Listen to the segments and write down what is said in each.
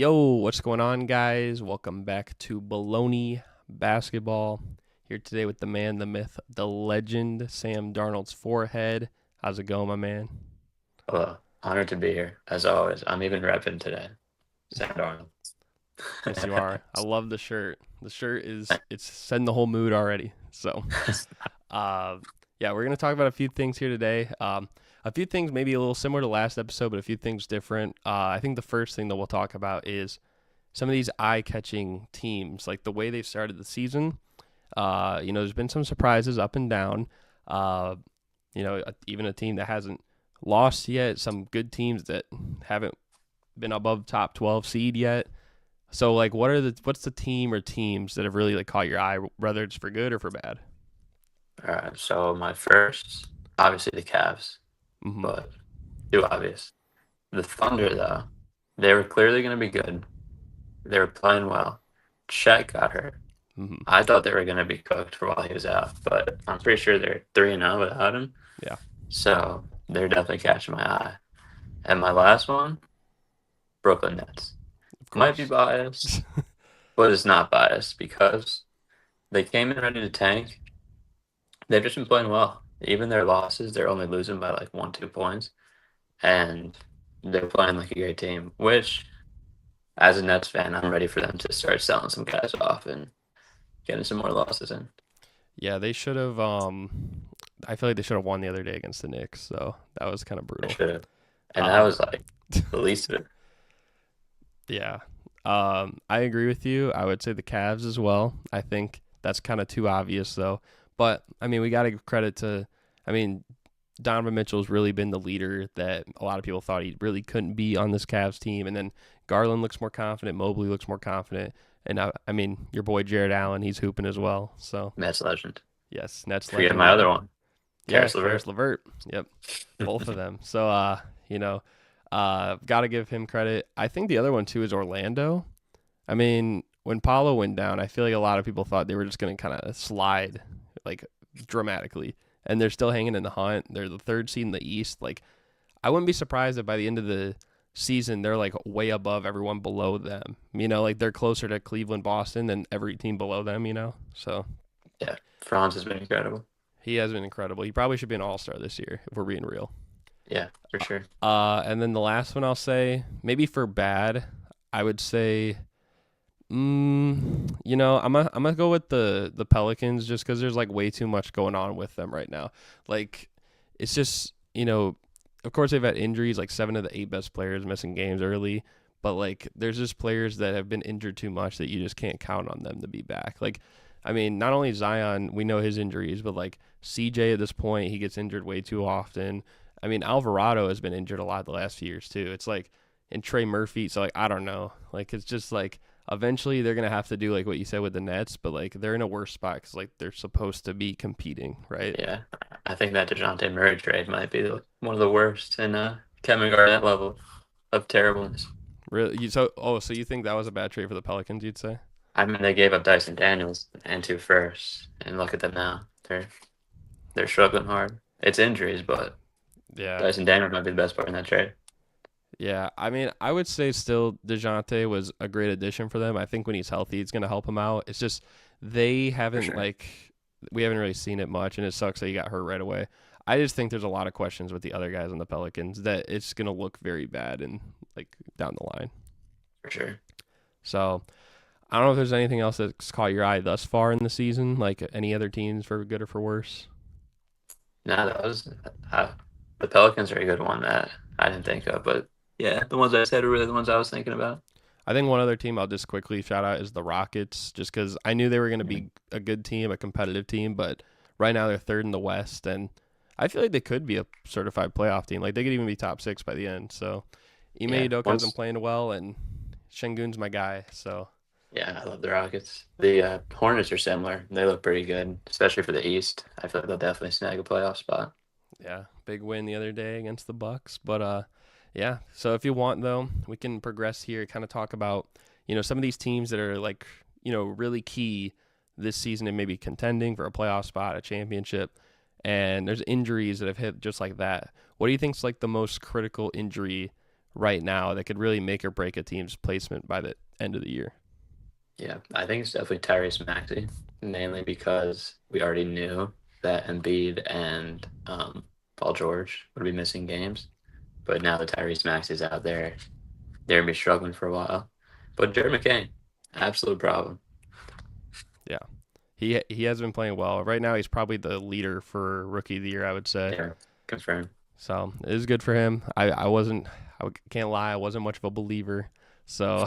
Yo, what's going on, guys? Welcome back to Bullony Basketball. Here today with the man, the myth, the legend, Sam Darnold's forehead. How's it going, my man? Hello. Honored to be here, as always. I'm even repping today. Sam Darnold. Yes, you are. I love the shirt. The shirt it's setting the whole mood already. So, uh, yeah, we're gonna talk about a few things here today. A few things maybe a little similar to last episode, but a few things different. I think the first thing that we'll talk about is some of these eye-catching teams, like the way they've started the season. There's been some surprises up and down. Uh, Even a team that hasn't lost yet. Some good teams that haven't been above top 12 seed yet. So, like, what's the team or teams that have really like caught your eye, whether it's for good or for bad? All right, so my first, obviously the Cavs, Mm-hmm. but too obvious. The Thunder, though, they were clearly going to be good. They were playing well. Shaq got hurt. Mm-hmm. I thought they were going to be cooked for while he was out, but I'm pretty sure they're 3-0 without him. Yeah, So they're definitely catching my eye. And my last one, Brooklyn Nets. of Might be course. biased, but it's not biased because they came in ready to tank. They've just been playing well. Even their losses, they're only losing by like 1, 2 points. And they're playing like a great team, which as a Nets fan, I'm ready for them to start selling some guys off and getting some more losses in. Yeah, they should have. I feel like they should have won the other day against the Knicks. So that was kind of They brutal. should have. And that Um, was like the least of it. yeah. I agree with you. I would say the Cavs as well. I think that's kind of too obvious though. But I mean, we got to give credit to. I mean, Donovan Mitchell's really been the leader that a lot of people thought he really couldn't be on this Cavs team. And then Garland looks more confident. Mobley looks more confident. And I mean, your boy Jared Allen, he's hooping as well. So Nets legend. yes, Nets Forget legend. my other one, Yeah, Karis Karis LeVert. LeVert. Yep, both of them. So got to give him credit. I think the other one too is Orlando. I mean, when Paulo went down, I feel like a lot of people thought they were just going to kind of slide like dramatically, and they're still hanging in the hunt. They're the third seed in the East. Like, I wouldn't be surprised if by the end of the season they're like way above everyone below them. Like they're closer to Cleveland, Boston than every team below them. So Yeah, Franz has been incredible. he has been incredible. He probably should be an All Star this year if we're being real. Yeah, for sure. And then the last one I'll say, maybe for bad, I would say, I'm gonna go with the Pelicans just because there's like way too much going on with them right now. Like, it's just of course they've had injuries, like 7 of the 8 best players missing games early, but like there's just players that have been injured too much that you just can't count on them to be back. Like, I mean, not only Zion, we know his injuries, but like CJ at this point, he gets injured way too often. I mean, Alvarado has been injured a lot the last few years too. It's like, and Trey Murphy. So like, I don't know. Like, it's just like eventually they're gonna have to do like what you said with the Nets, but like they're in a worse spot because like they're supposed to be competing, right? Yeah, I think that DeJounte Murray trade might be one of the worst in Kevin Garnett level of terribleness. Really? So you think that was a bad trade for the Pelicans? You'd say? I mean, they gave up Dyson Daniels and 2 firsts, and look at them now. They're struggling hard. It's injuries, but Yeah, Dyson Daniels might be the best part in that trade. yeah. I mean, I would say still Dejounte was a great addition for them. I think when he's healthy, it's gonna help him out. It's just they For haven't sure. like we haven't really seen it much, and it sucks that he got hurt right away. I just think there's a lot of questions with the other guys on the Pelicans that it's gonna look very bad and like down the line. For sure. So I don't know if there's anything else that's caught your eye thus far in the season, like any other teams for good or for worse. Now that was uh, the Pelicans are a good one that I didn't think of, but yeah, the ones I said are really the ones I was thinking about. I think one other team I'll just quickly shout out is the Rockets, just because I knew they were going to Mhm. be a good team, a competitive team, but right now they're third in the West, and I feel like they could be a certified playoff team. Like they could even be top 6 by the end. So Ime Yeah, Udoka has been once playing well, and Şengün's my guy. So Yeah, I love the Rockets. The Hornets are similar. They look pretty good, especially for the East. I feel like they'll definitely snag a playoff spot. yeah, big win the other day against the Bucks. But yeah. So if you want though, we can progress here. Kind of talk about some of these teams that are like really key this season and maybe contending for a playoff spot, a championship. And there's injuries that have hit just like that. What do you think's like the most critical injury right now that could really make or break a team's placement by the end of the year. Yeah, I think it's definitely Tyrese Maxey, mainly because we already knew that Embiid and Paul George would be missing games. But now that Tyrese Maxey's out there, they're going to be struggling for a while. But Jared McCain, absolute problem. Yeah. He has been playing well. Right now he's probably the leader for rookie of the year, I would say. Yeah, confirmed. So it is good for him. I can't lie, I wasn't much of a believer. So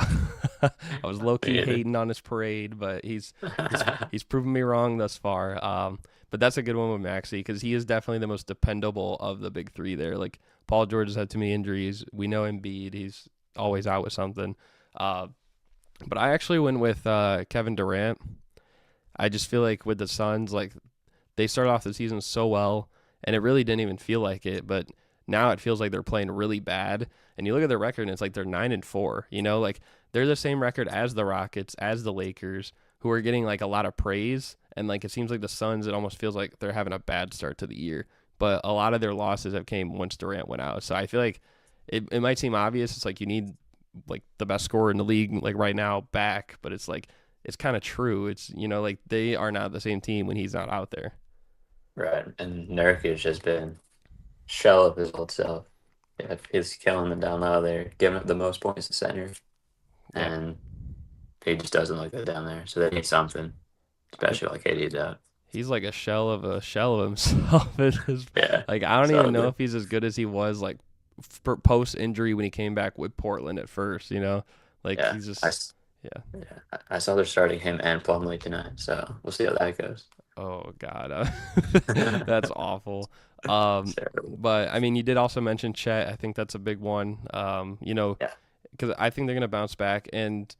I was low key hating on his parade, but he's proven me wrong thus far. But that's a good one with Maxey because he is definitely the most dependable of the big three there. Like Paul George has had too many injuries. We know Embiid, he's always out with something. But I actually went with Kevin Durant. I just feel like with the Suns, like they started off the season so well, and it really didn't even feel like it. But now it feels like they're playing really bad. And you look at their record, and it's like they're 9-4. You know, like they're the same record as the Rockets, as the Lakers, who are getting like a lot of praise. And like it seems like the Suns, it almost feels like they're having a bad start to the year. But a lot of their losses have came once Durant went out. So I feel like it might seem obvious. It's like you need like the best scorer in the league like right now back, but it's like it's kind of true. It's like they are not the same team when he's not out there. Right. And Nurkic has been shell of his old self. Yeah, he's killing them down low there, giving up the most points to center. Yeah. And he just doesn't look good down there. So they need something, especially like AD's out. He's like a shell of himself. Yeah. Like I don't So even know good. if he's as good as he was like post injury when he came back with Portland at first. Like Yeah. he's I, just s- yeah. yeah. I saw they're starting him and Plumlee tonight. So we'll see how that goes. Oh God, that's awful. It's terrible. But I mean, you did also mention Chet. I think that's a big one. Yeah. Because I think they're gonna bounce back, and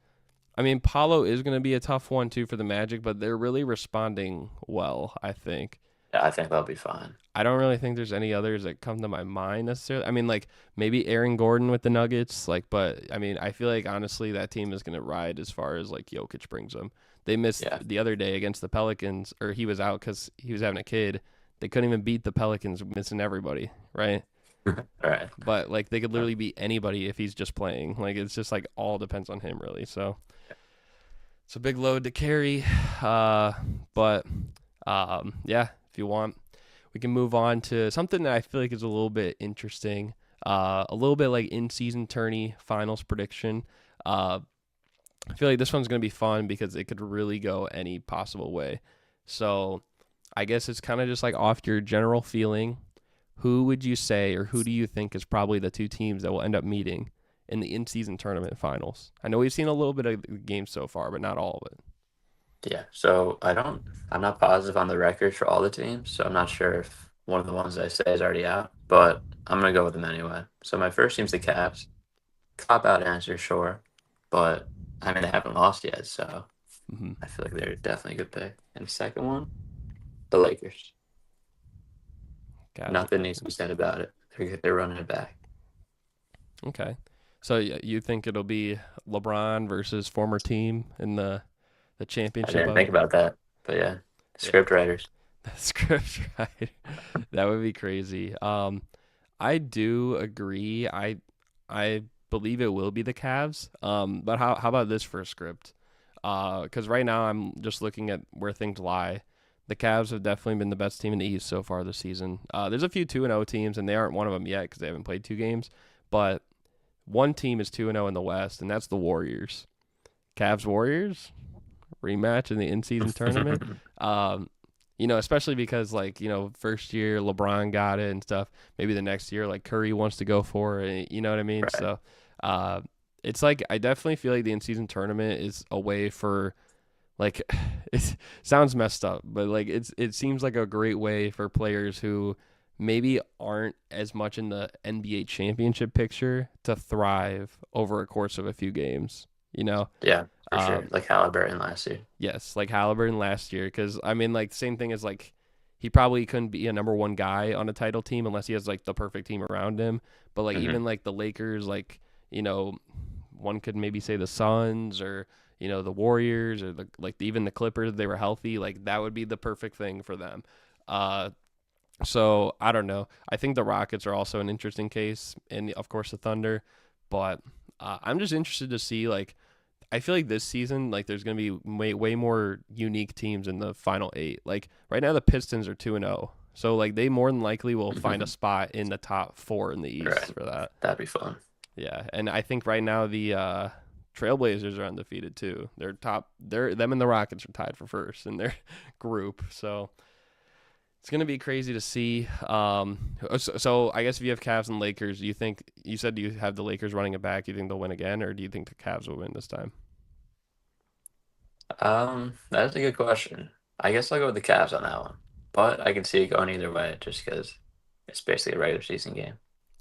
I mean, Paulo is gonna be a tough one too for the Magic, but they're really responding well. I think. Yeah, I think they'll be fine. I don't really think there's any others that come to my mind necessarily. I mean, like maybe Aaron Gordon with the Nuggets, like, but I mean, I feel like honestly that team is gonna ride as far as like Jokic brings them. They missed Yeah. the other day against the Pelicans, or he was out because he was having a kid. They couldn't even beat the Pelicans, missing everybody, right? All right. But like they could literally beat anybody if he's just playing. Like it's just like all depends on him really. So it's a big load to carry. But yeah, if you want, we can move on to something that I feel like is a little bit interesting. A little bit like in-season tourney finals prediction. I feel like this one's going to be fun because it could really go any possible way. So I guess it's kind of just like off your general feeling. Who would you say, or who do you think is probably the two teams that will end up meeting in the in-season tournament finals? I know we've seen a little bit of the games so far, but not all of it. Yeah. So I'm not positive on the records for all the teams. So I'm not sure if one of the ones I say is already out, but I'm going to go with them anyway. So my first team's the Cavs. Cop out answer, sure. But I mean, they haven't lost yet. So Mm-hmm. I feel like they're definitely a good pick. And the second one, the Lakers. Guys, Nothing needs to be said about it. They're running it back. okay. So you think it'll be LeBron versus former team in the I championship didn't of think it? about that. But yeah, Yeah, script writers. the script, right? That would be crazy. I do agree. I believe it will be the Cavs. But how about this for a script? Because right now I'm just looking at where things lie. The Cavs have definitely been the best team in the East so far this season. There's a few 2-0 teams, and they aren't one of them yet because they haven't played 2 games. But one team is 2-0 in the West, and that's the Warriors. Cavs Warriors rematch in the in-season tournament. Especially because like first year LeBron got it and stuff. Maybe the next year like Curry wants to go for it. You know what I mean? Right. So, it's like I definitely feel like the in-season tournament is a way for like it sounds messed up, but like it seems like a great way for players who maybe aren't as much in the NBA championship picture to thrive over a course of a few games. Yeah, for sure. Um, Like Halliburton last year. yes, like Halliburton last year, because I mean, like same thing as like he probably couldn't be a number one guy on a title team unless he has like the perfect team around him. But like Hmm. even like the Lakers, like one could maybe say the Suns or the Warriors or even the Clippers, they were healthy, like that would be the perfect thing for them. Uh, so I don't know. I think the Rockets are also an interesting case, and of course the Thunder. But I'm just interested to see, like, I feel like this season, like, there's going to be way more unique teams in the final 8. Like, right now the Pistons are 2-0. So, like, they more than likely will find a spot in the top 4 in the East Right. for that. That'd be fun. Yeah, and I think right now the Trailblazers are undefeated too. Them and the Rockets are tied for first in their group. So it's gonna be crazy to see. So I guess if you have Cavs and Lakers, you said you have the Lakers running it back. You think they'll win again, or do you think the Cavs will win this time? That's a good question. I guess I'll go with the Cavs on that one, but I can see it going either way just because it's basically a regular season game.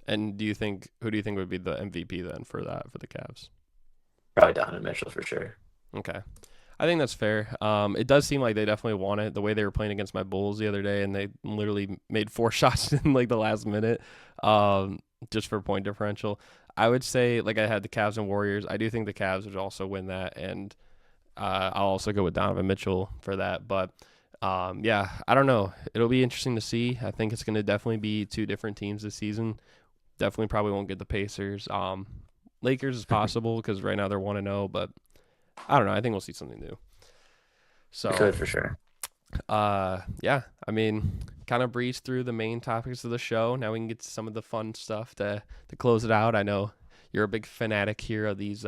And who do you think would be the MVP then for the Cavs? Probably Donovan Mitchell for sure. Okay. I think that's fair. It does seem like they definitely want it. The way they were playing against my Bulls the other day, and they literally made 4 shots in like the last minute, just for point differential. I would say, like, I had the Cavs and Warriors. I do think the Cavs would also win that, and I'll also go with Donovan Mitchell for that. But yeah, I don't know. It'll be interesting to see. I think it's going to definitely be 2 different teams this season. Definitely probably won't get the Pacers. Lakers is possible because right now they're 1-0, but I don't know. I think we'll see something new. So You could for sure. yeah. I mean, kind of breeze through the main topics of the show. Now we can get to some of the fun stuff to close it out. I know you're a big fanatic here of these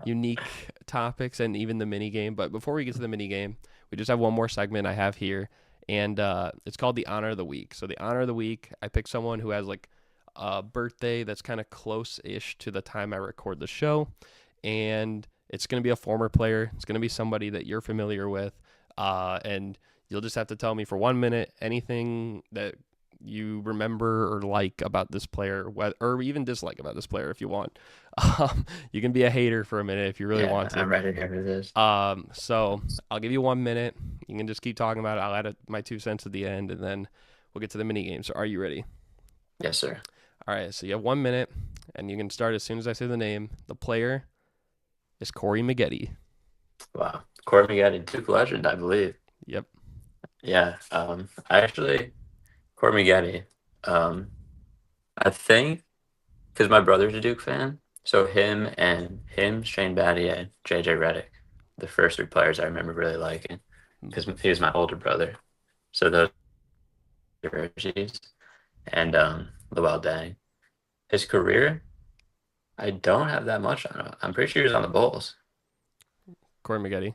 unique topics and even the mini game. But before we get to the mini game, we just have one more segment I have here, and it's called the Honor of the Week. So the Honor of the Week, I pick someone who has like a birthday that's kind of close-ish to the time I record the show, and it's going to be a former player. It's going to be somebody that you're familiar with, and you'll just have to tell me for 1 minute anything that you remember or like about this player, or even dislike about this player if you want. You can be a hater for a minute if you really want to. I'm ready to hear this. So I'll give you 1 minute. You can just keep talking about it. I'll add my 2 cents at the end, and then we'll get to the mini game. So are you ready? Yes, sir. All right, so you have 1 minute, and you can start as soon as I say the name. The player is Corey Maggette. Wow. Corey Maggette, Duke legend, I believe. Yep. Yeah. Corey Maggette, I think because my brother's a Duke fan, so him, Shane Battier, JJ Redick, the first 3 players I remember really liking because he was my older brother. So those jerseys and Luol Deng. His career, I don't have that much on him. I'm pretty sure he was on the Bulls. Corey Maggette.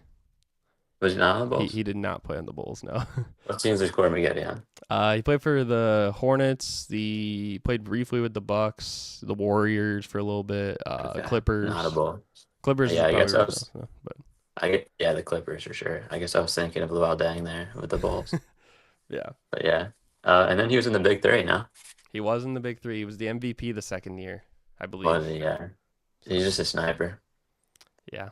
Was he not on the Bulls? He did not play on the Bulls, no. What teams is Corey Maggette on? He played for the Hornets. He played briefly with the Bucks, the Warriors for a little bit, Okay. Clippers. Not a Bull. Clippers. Yeah, is I guess probably I was. right now, but The Clippers for sure. I guess I was thinking of Luol Deng there with the Bulls. yeah, But yeah, and then he was in the Big Three. No, he was in the Big Three. He was the MVP the second year, I believe. was he? Yeah, he's just a sniper. Yeah,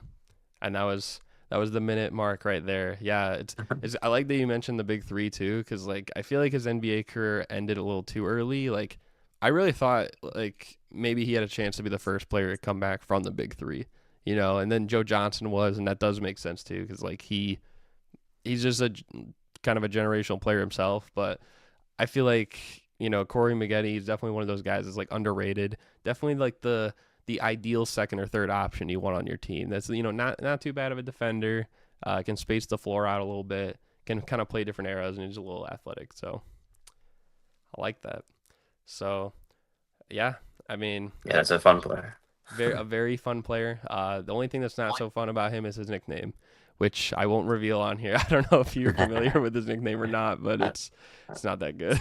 and that was the minute mark right there. Yeah, it's I like that you mentioned the Big Three too, because like I feel like his NBA career ended a little too early. Like I really thought like maybe he had a chance to be the first player to come back from the Big Three, and then Joe Johnson was, and that does make sense too, because like he's just a kind of a generational player himself. But I feel like Corey Maggette is definitely one of those guys that's like underrated. Definitely like the ideal second or third option you want on your team. That's not too bad of a defender. Can space the floor out a little bit. Can kind of play different eras, and he's a little athletic. So I like that. So yeah, I mean, Yeah, it's a fun player. a very fun player. The only thing that's not so fun about him is his nickname, which I won't reveal on here. I don't know if you're familiar with his nickname or not, but it's not that good.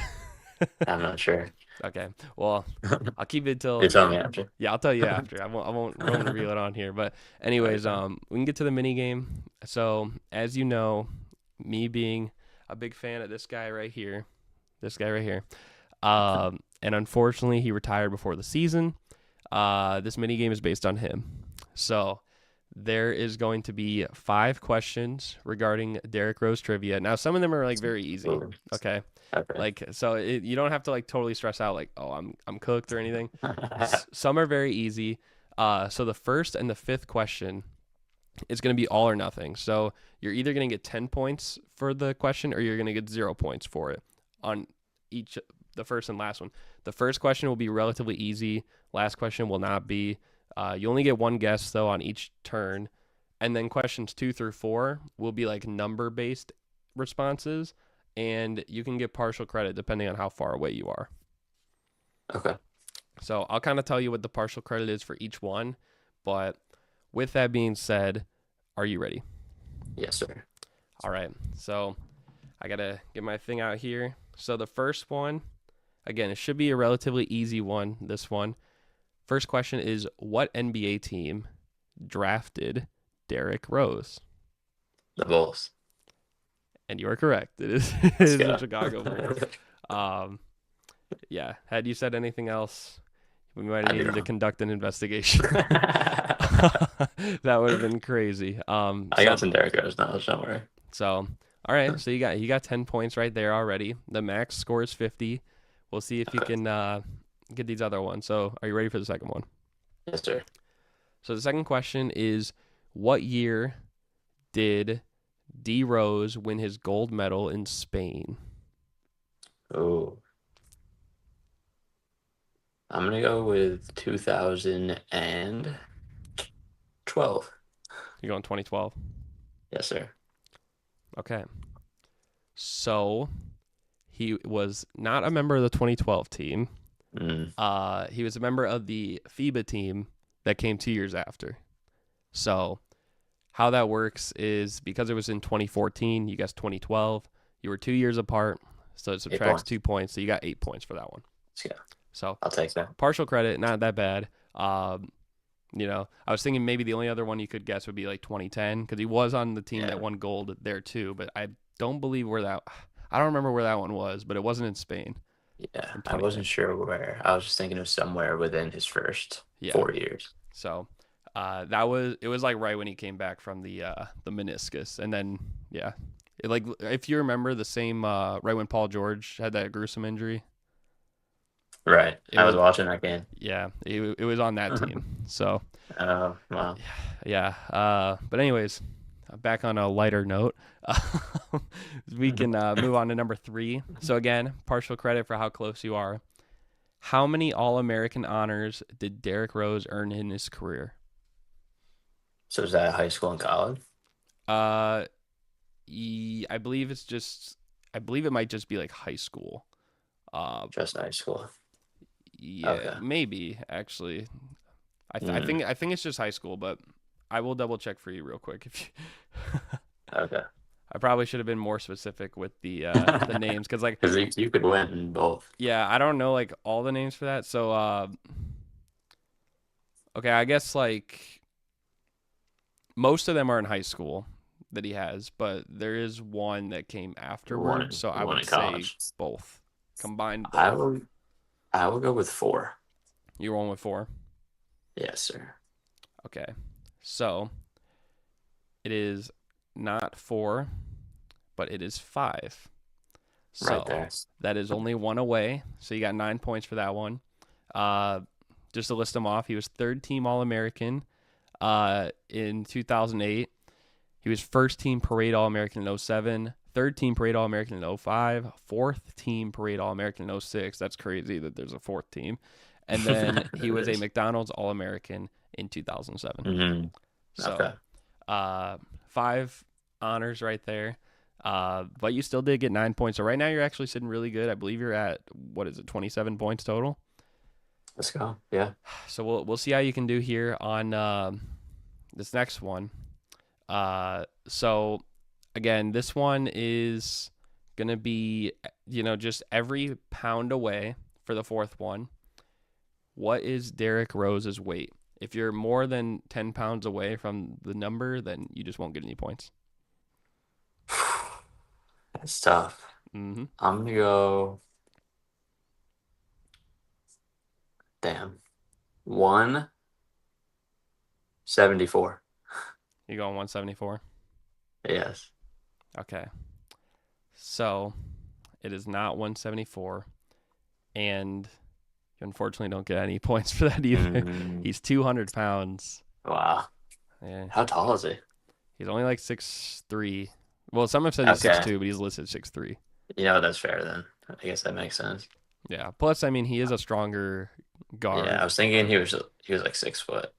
I'm not sure. Okay. Well, I'll keep it till. You tell me after. Yeah, I'll tell you after. I won't reveal it on here. But anyways, we can get to the mini game. So as you know, me being a big fan of this guy right here, and unfortunately he retired before the season. This mini game is based on him. So there is going to be 5 questions regarding Derrick Rose trivia. Now some of them are like very easy. Okay. Okay. Like so you don't have to like totally stress out like, oh, I'm cooked or anything. Some are very easy. So the first and the 5th question is going to be all or nothing. So you're either going to get 10 points for the question or you're going to get 0 points for it on each, the first and last one. The first question will be relatively easy. Last question will not be. You only get one guess, though, on each turn. And then questions 2 through 4 will be like number-based responses, and you can get partial credit depending on how far away you are. Okay. So I'll kind of tell you what the partial credit is for each one. But with that being said, are you ready? Yes, sir. All right. So I got to get my thing out here. So the first one, again, it should be a relatively easy one, this one. First question is, what NBA team drafted Derrick Rose? The Bulls. And you are correct. It is, it is the Yeah. Chicago Bulls. Yeah. Had you said anything else, we might have needed to conduct an investigation. That would have been crazy. I got some Derrick Rose knowledge, don't worry. So, all right. So you got 10 points right there already. The max score is 50. We'll see if you can get these other ones. So, are you ready for the second one? Yes, sir. So the second question is, what year did D Rose win his gold medal in Spain? Oh. I'm going to go with 2012. You're going 2012? Yes, sir. Okay. So he was not a member of the 2012 team. He was a member of the FIBA team that came 2 years after. So how that works is because it was in 2014, you guessed 2012. You were 2 years apart, so it subtracts 2 points. So you got 8 points for that one. Yeah. So I'll take that. Partial credit, not that bad. I was thinking maybe the only other one you could guess would be like 2010 because he was on the team that won gold there too. But I don't remember where that one was, but it wasn't in Spain. Yeah, I wasn't sure where. I was just thinking of somewhere within his first 4 years. So it was like right when he came back from the meniscus, and then if you remember the same right when Paul George had that gruesome injury. Right. I was watching that game. Yeah, it was on that team. So. Oh, wow. Yeah. But anyways, back on a lighter note, we can move on to number 3. So again, partial credit for how close you are. How many All-American honors did Derrick Rose earn in his career? So is that high school and college? I believe it might just be like high school. Just high school. Yeah, okay. Maybe actually. I think it's just high school, but I will double check for you real quick. Okay. I probably should have been more specific with the names because you could win in both. Yeah, I don't know like all the names for that. So okay, I guess like most of them are in high school that he has, but there is one that came afterwards. So I would say both combined. Both. I will go with 4. You're one with 4. Yes, sir. Okay, so it is not 4, but it is 5. So right there. That is only one away. So you got 9 points for that one. Just to list them off, he was 3rd team All-American in 2008. He was 1st team Parade All-American in 2007. 3rd team Parade All-American in 2005. 4th team Parade All-American in 2006. That's crazy that there's a 4th team. And then he was a McDonald's All-American in 2007. Mm-hmm. So, okay. 5 honors right there. But you still did get 9 points. So right now you're actually sitting really good. I believe you're at, 27 points total? Let's go. Yeah. So we'll see how you can do here on this next one. So again, this one is going to be, just every pound away for the 4th one. What is Derrick Rose's weight? If you're more than 10 pounds away from the number, then you just won't get any points. That's tough. Mm-hmm. I'm going to go... Damn. 174. You going 174? Yes. Okay. So it is not 174. And you unfortunately don't get any points for that either. He's 200 pounds. Wow. Yeah. How tall is he? He's only like 6'3". Well, some have said he's 6'2", but he's listed 6'3". Yeah, that's fair then. I guess that makes sense. Yeah. Plus, I mean, he is a stronger Yeah, I guard. was thinking he was like 6 foot.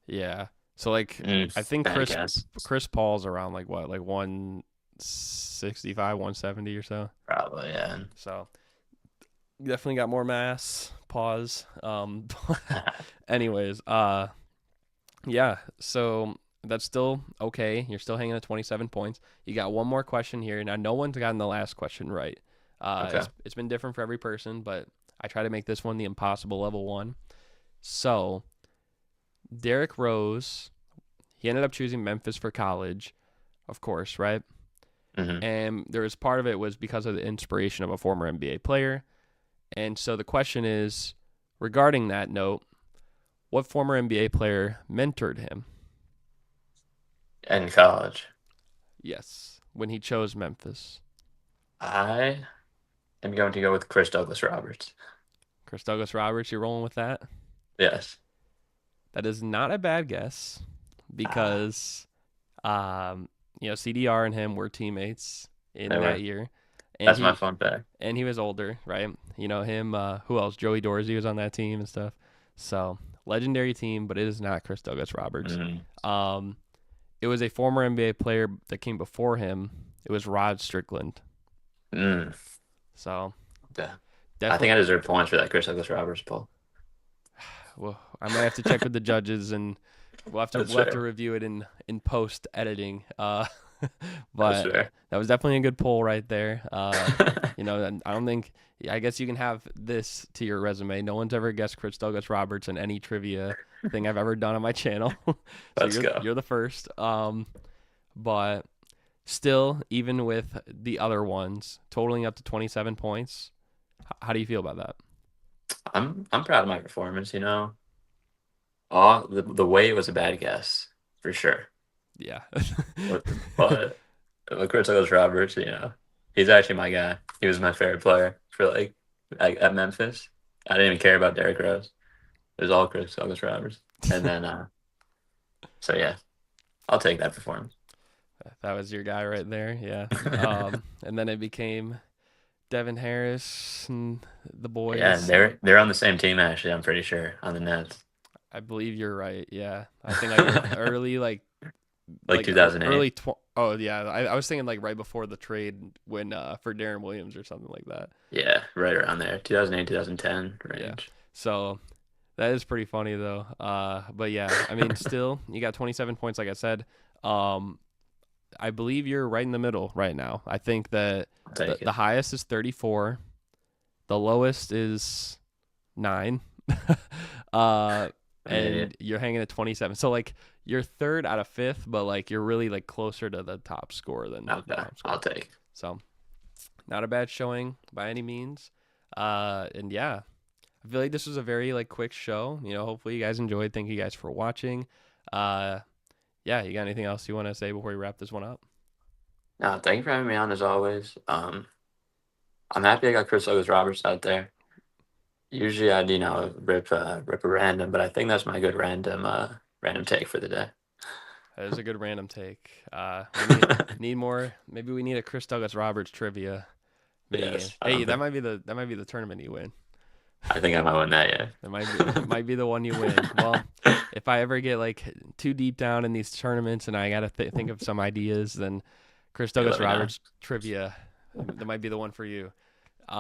Yeah. So like, I think Bad guess. Chris Paul's around like what, like 165, 170 or so. Probably, yeah. So definitely got more mass. Pause. Anyways, yeah. So that's still okay. You're still hanging at 27 points. You got one more question here. Now, no one's gotten the last question right. Okay. It's been different for every person, but I try to make this one the impossible level one. So Derrick Rose, he ended up choosing Memphis for college, of course, right? hmm And there was part of it was because of the inspiration of a former NBA player. And so the question is, regarding that note, what former NBA player mentored him? In college, Yes, when he chose Memphis. I am going to go with Chris Douglas Roberts. Chris Douglas Roberts, you're rolling with that? Yes. That is not a bad guess Ah, because, CDR and him were teammates they in that were. year, and That's my he fun fact. and he was older, right? You know him. Who else? Joey Dorsey was on that team and stuff. So legendary team, but it is not Chris Douglas Roberts. Mm. Um, it was a former NBA player that came before him. It was Rod Strickland. Mm. So Okay. I think definitely, I deserve points for that Chris Douglas Roberts poll. well, I might have to check with the judges, and That's we'll have to fair. review it in post editing. That's But fair. that was definitely a good poll right there. And I don't think. I guess you can have this to your resume. No one's ever guessed Chris Douglas Roberts in any trivia thing I've ever done on my channel. So Let's go. you're the first. But still, even with the other ones, totaling up to 27 points, how do you feel about that? I'm proud of my performance, you know. Oh, the weight was a bad guess for sure. Yeah. But Chris Douglas Roberts, he's actually my guy. He was my favorite player for like at Memphis. I didn't even care about Derrick Rose. It was all Chris Douglas Roberts. And then so yeah, I'll take that performance. That was your guy right there. Yeah. And then it became Devin Harris and the Yeah, boys. they're on the same team actually, I'm pretty sure, on the Nets. I believe you're right. Yeah. I think like early, Like 2008. early. Oh yeah. I was thinking like right before the trade when for Darren Williams or something like that. Yeah, right around there. 2008, 2010 Yeah. range. So that is pretty funny though. But yeah, I mean, still you got 27 points, like I said. Um, I believe you're right in the middle right now. I think that I'll the take the it. highest is 34. The lowest is 9. uh, I'm an idiot. and you're hanging at 27. So like you're third out of fifth, but like you're really like closer to the top score than the Okay, bottom I'll score. take it. So not a bad showing by any means. And yeah, I feel like this was a very like quick show. Hopefully you guys enjoyed. Thank you guys for watching. Uh, yeah, you got anything else you want to say before we wrap this one up? No, thank you for having me on as always. I'm happy I got Chris Douglas Roberts out there. Usually I'd, rip a random, but I think that's my good random take for the day. That is a good random take. We need more. Maybe we need a Chris Douglas Roberts trivia minigame. Yes, I Hey, don't think that might be the tournament you win. I think I might win that, yeah. Might be the one you win. Well, if I ever get like too deep down in these tournaments and I gotta think of some ideas, then Chris You Douglas let me know. Roberts trivia that might be the one for you.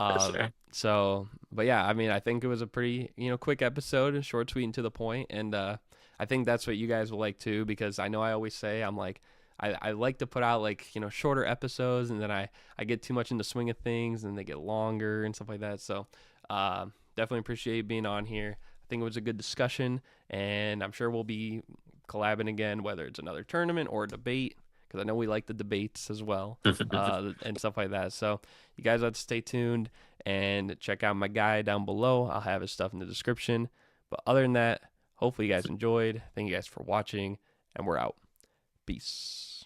Yes, Uh, sir. but yeah, I mean, I think it was a pretty quick episode, short, sweet, and to the point, and I think that's what you guys will like too because I know I always say I'm like. I like to put out like shorter episodes and then I get too much in the swing of things and they get longer and stuff like that. So definitely appreciate you being on here. I think it was a good discussion, and I'm sure we'll be collabing again, whether it's another tournament or a debate, because I know we like the debates as well, and stuff like that. So you guys have to stay tuned and check out my guy down below. I'll have his stuff in the description. But other than that, hopefully you guys enjoyed. Thank you guys for watching, and we're out. Peace.